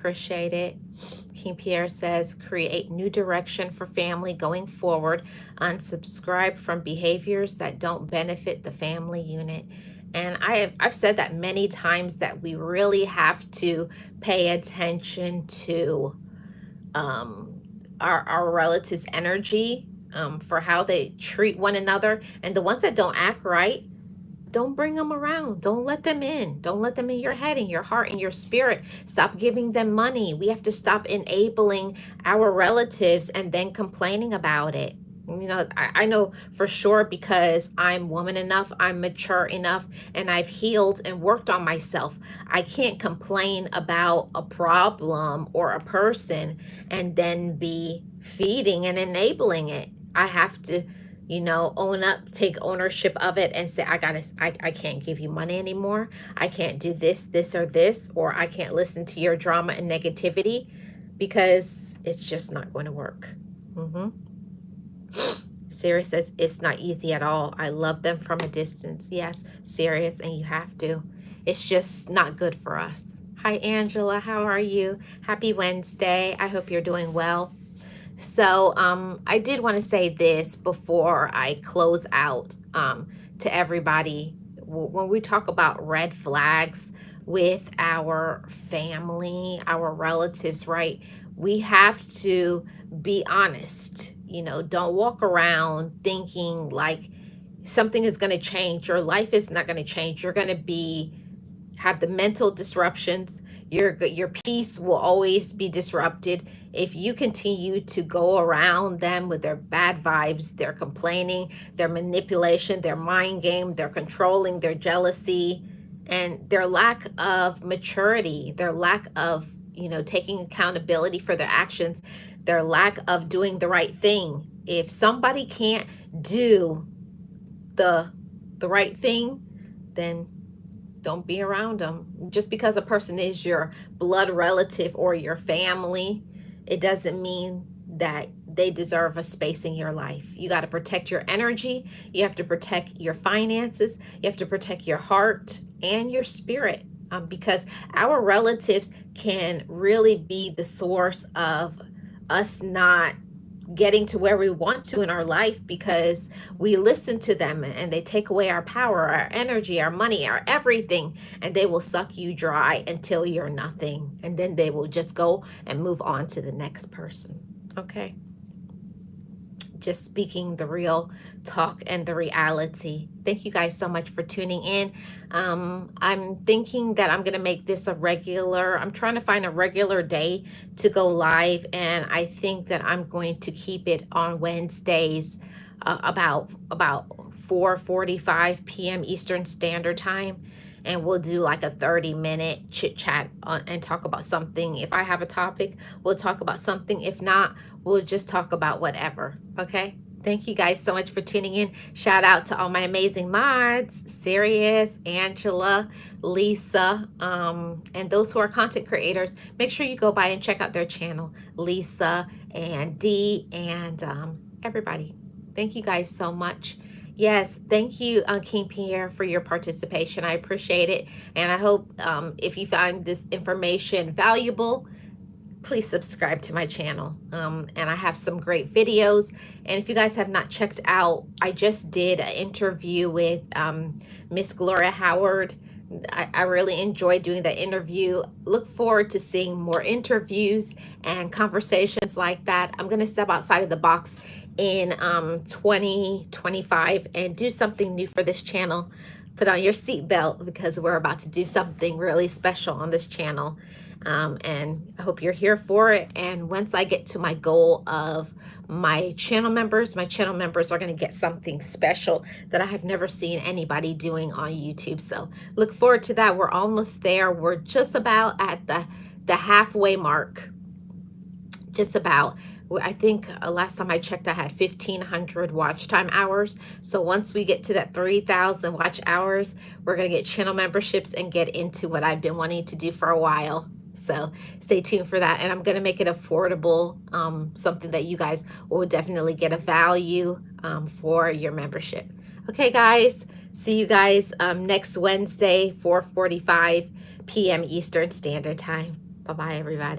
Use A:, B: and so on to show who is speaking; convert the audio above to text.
A: Appreciate it. King Pierre says, create new direction for family going forward. Unsubscribe from behaviors that don't benefit the family unit. And I've said that many times that we really have to pay attention to our relatives' energy, for how they treat one another. And the ones that don't act right, don't bring them around. Don't let them in. Don't let them in your head, in your heart, in your spirit. Stop giving them money. We have to stop enabling our relatives and then complaining about it. You know, I know for sure, because I'm woman enough, I'm mature enough, and I've healed and worked on myself. I can't complain about a problem or a person and then be feeding and enabling it. I have to, you know, own up, take ownership of it, and say, I can't give you money anymore. I can't do this or this, or I can't listen to your drama and negativity, because it's just not going to work. Sirius says, it's not easy at all. I love them from a distance. Yes, Sirius, and you have to. It's just not good for us. Hi, Angela. How are you? Happy Wednesday. I hope you're doing well. So I did want to say this before I close out, to everybody. When we talk about red flags with our family, our relatives, right? We have to be honest. You know, don't walk around thinking like something is going to change. Your life is not going to change. You're going to have the mental disruptions. Your peace will always be disrupted if you continue to go around them with their bad vibes, their complaining, their manipulation, their mind game, their controlling, their jealousy, and their lack of maturity, their lack of, you know, taking accountability for their actions, their lack of doing the right thing. If somebody can't do the right thing, then don't be around them. Just because a person is your blood relative or your family, it doesn't mean that they deserve a space in your life. You got to protect your energy. You have to protect your finances. You have to protect your heart and your spirit, because our relatives can really be the source of us not getting to where we want to in our life, because we listen to them and they take away our power, our energy, our money, our everything, and they will suck you dry until you're nothing, and then they will just go and move on to the next person. Okay, just speaking the real talk and the reality. Thank you guys so much for tuning in. I'm thinking that I'm going to make this a regular, I'm trying to find a regular day to go live, and I think that I'm going to keep it on Wednesdays, about 4:45 p.m. Eastern Standard Time, and we'll do like a 30-minute chit chat and talk about something. If I have a topic, we'll talk about something. If not, we'll just talk about whatever. Okay, thank you guys so much for tuning in. Shout out to all my amazing mods, Sirius, Angela, Lisa, and those who are content creators. Make sure you go by and check out their channel, Lisa and Dee, and everybody. Thank you guys so much. Yes, thank you, King Pierre, for your participation. I appreciate it. And I hope, if you find this information valuable, please subscribe to my channel. And I have some great videos. And if you guys have not checked out, I just did an interview with Miss Gloria Howard. I really enjoyed doing that interview. Look forward to seeing more interviews and conversations like that. I'm going to step outside of the box in 2025 and do something new for this channel. Put on your seatbelt, because we're about to do something really special on this channel. And I hope you're here for it. And once I get to my goal of my channel members are going to get something special that I have never seen anybody doing on YouTube. So look forward to that. We're almost there. We're just about at the halfway mark. Just about. I think last time I checked, I had 1,500 watch time hours. So once we get to that 3,000 watch hours, we're going to get channel memberships and get into what I've been wanting to do for a while. So stay tuned for that. And I'm going to make it affordable, something that you guys will definitely get a value for your membership. Okay, guys. See you guys next Wednesday, 4:45 p.m. Eastern Standard Time. Bye-bye, everybody.